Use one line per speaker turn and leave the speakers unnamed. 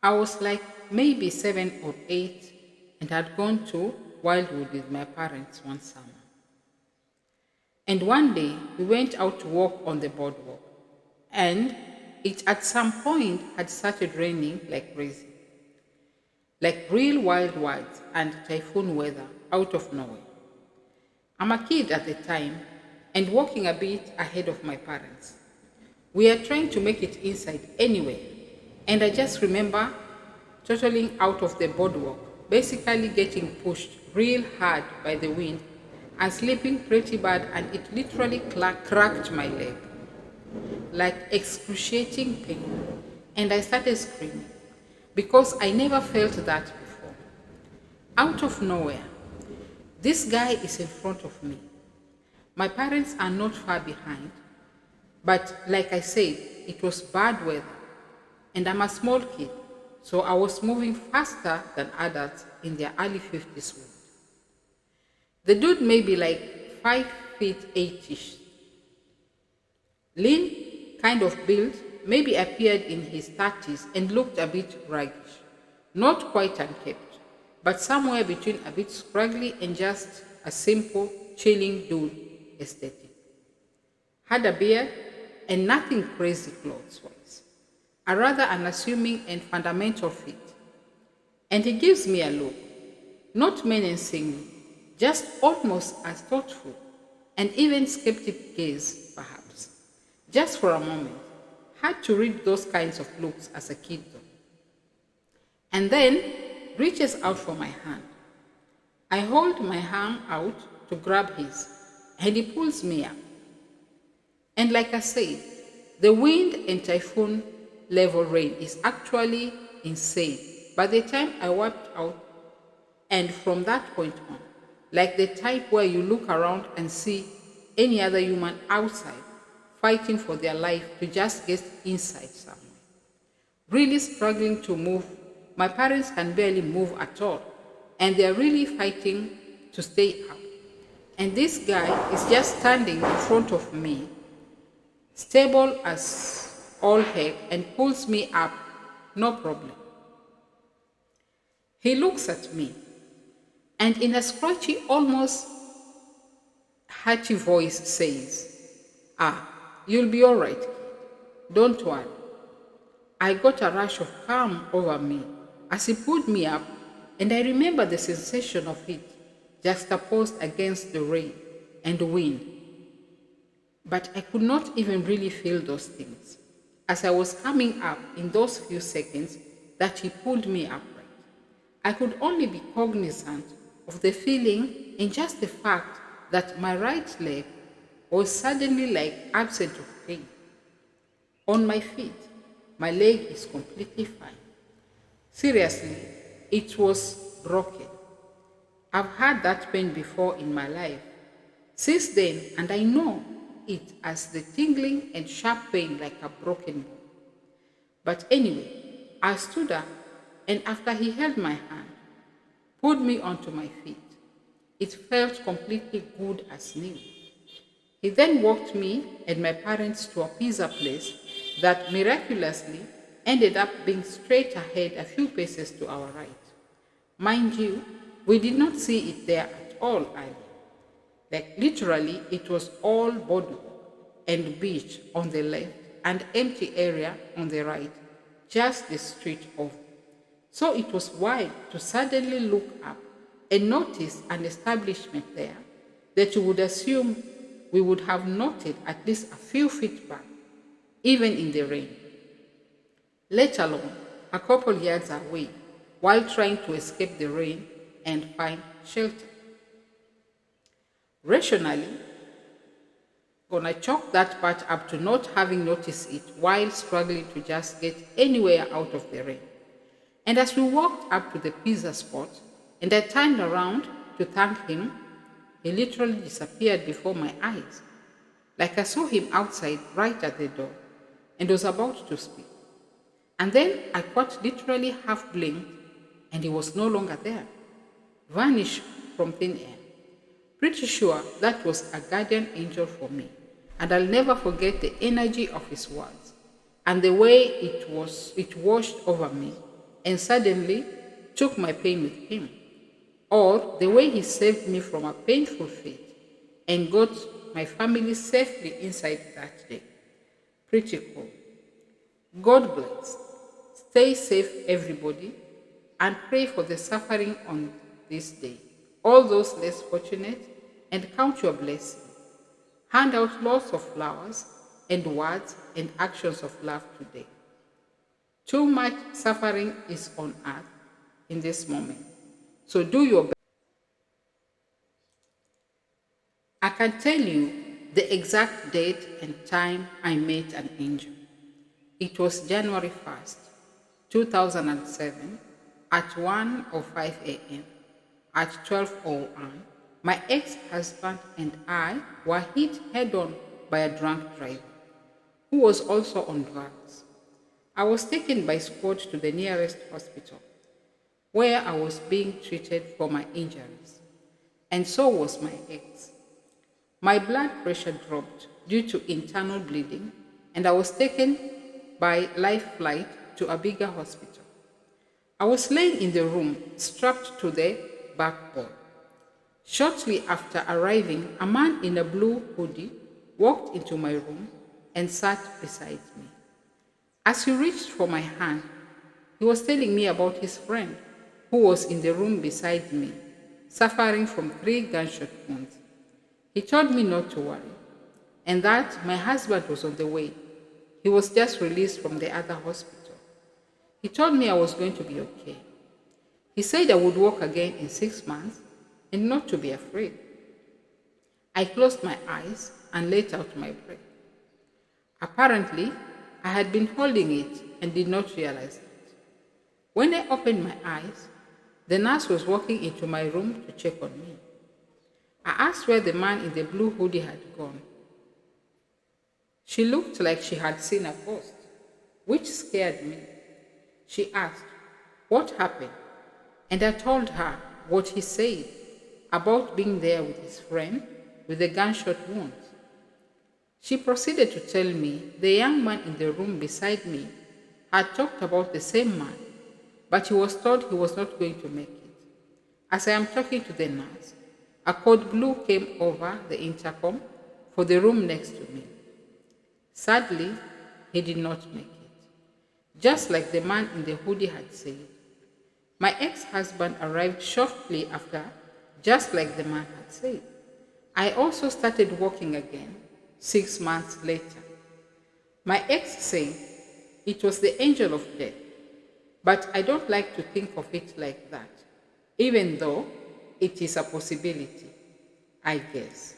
I was like maybe 7 or 8 and had gone to Wildwood with my parents one summer. And one day we went out to walk on the boardwalk, and it at some point had started raining like crazy, like real wild winds and typhoon weather out of nowhere. I'm a kid at the time and walking a bit ahead of my parents. We are trying to make it inside anyway, and I just remember totaling out of the boardwalk, basically getting pushed real hard by the wind and slipping pretty bad, and it literally cracked my leg, like excruciating pain. And I started screaming because I never felt that before. Out of nowhere, this guy is in front of me. My parents are not far behind, but like I said, it was bad weather, and I'm a small kid, so I was moving faster than adults in their early 50s would. The dude may be like 5 feet 8ish, lean, kind of built, maybe appeared in his 30s and looked a bit ragged, not quite unkempt, but somewhere between a bit scraggly and just a simple, chilling dude aesthetic. Had a beard and nothing crazy clothes-wise, a rather unassuming and fundamental fit. And he gives me a look, not menacingly, just almost as thoughtful, and even skeptic gaze, perhaps. Just for a moment. Had to read those kinds of looks as a kid though. And then reaches out for my hand. I hold my arm out to grab his, and he pulls me up. And like I said, the wind and typhoon level rain is actually insane. By the time I wiped out, and from that point on, like the type where you look around and see any other human outside fighting for their life to just get inside somewhere. Really struggling to move. My parents can barely move at all, and they're really fighting to stay up. And this guy is just standing in front of me, stable as all heck, and pulls me up, no problem. He looks at me, and in a scratchy, almost hearty voice says, "Ah, you'll be all right, kid. Don't worry." I got a rush of calm over me as he pulled me up, and I remember the sensation of it juxtaposed against the rain and the wind. But I could not even really feel those things as I was coming up in those few seconds that he pulled me upright. I could only be cognizant of the feeling and just the fact that my right leg was suddenly like absent of pain. On my feet, my leg is completely fine. Seriously, it was broken. I've had that pain before in my life. Since then, and I know it as the tingling and sharp pain like a broken bone. But anyway, I stood up, and after he held my hand, pulled me onto my feet, it felt completely good as new. He then walked me and my parents to a pizza place that miraculously ended up being straight ahead a few paces to our right. Mind you, we did not see it there at all either. Like literally, it was all boardwalk and beach on the left and empty area on the right, just the street over. So it was wild to suddenly look up and notice an establishment there that you would assume we would have noted at least a few feet back, even in the rain, let alone a couple yards away while trying to escape the rain and find shelter. Rationally, gonna chalk that part up to not having noticed it while struggling to just get anywhere out of the rain. And as we walked up to the pizza spot and I turned around to thank him, he literally disappeared before my eyes. Like I saw him outside right at the door and was about to speak. And then I caught literally half blinked and he was no longer there. Vanished from thin air. Pretty sure that was a guardian angel for me. And I'll never forget the energy of his words and the way it washed over me and suddenly took my pain with him, or the way he saved me from a painful fate and got my family safely inside that day. Pretty cool. God bless. Stay safe, everybody, and pray for the suffering on this day. All those less fortunate, and count your blessing. Hand out lots of flowers and words and actions of love today. Too much suffering is on earth in this moment. So do your best. I can tell you the exact date and time I met an angel. It was January 1st, 2007, at 1:05 a.m. At 12:01, my ex-husband and I were hit head-on by a drunk driver who was also on drugs. I was taken by squad to the nearest hospital where I was being treated for my injuries, and so was my ex. My blood pressure dropped due to internal bleeding, and I was taken by life flight to a bigger hospital. I was laying in the room, strapped to the backboard. Shortly after arriving, a man in a blue hoodie walked into my room and sat beside me. As he reached for my hand, he was telling me about his friend who was in the room beside me, suffering from 3 gunshot wounds. He told me not to worry, and that my husband was on the way. He was just released from the other hospital. He told me I was going to be okay. He said I would walk again in 6 months and not to be afraid. I closed my eyes and let out my breath. Apparently, I had been holding it and did not realize it. When I opened my eyes, the nurse was walking into my room to check on me. I asked where the man in the blue hoodie had gone. She looked like she had seen a ghost, which scared me. She asked, "What happened?" And I told her what he said about being there with his friend with the gunshot wounds. She proceeded to tell me the young man in the room beside me had talked about the same man, but he was told he was not going to make it. As I am talking to the nurse, a code blue came over the intercom for the room next to me. Sadly, he did not make it, just like the man in the hoodie had said. My ex-husband arrived shortly after, just like the man had said. I also started walking again 6 months later. My ex said it was the angel of death, but I don't like to think of it like that, even though it is a possibility, I guess.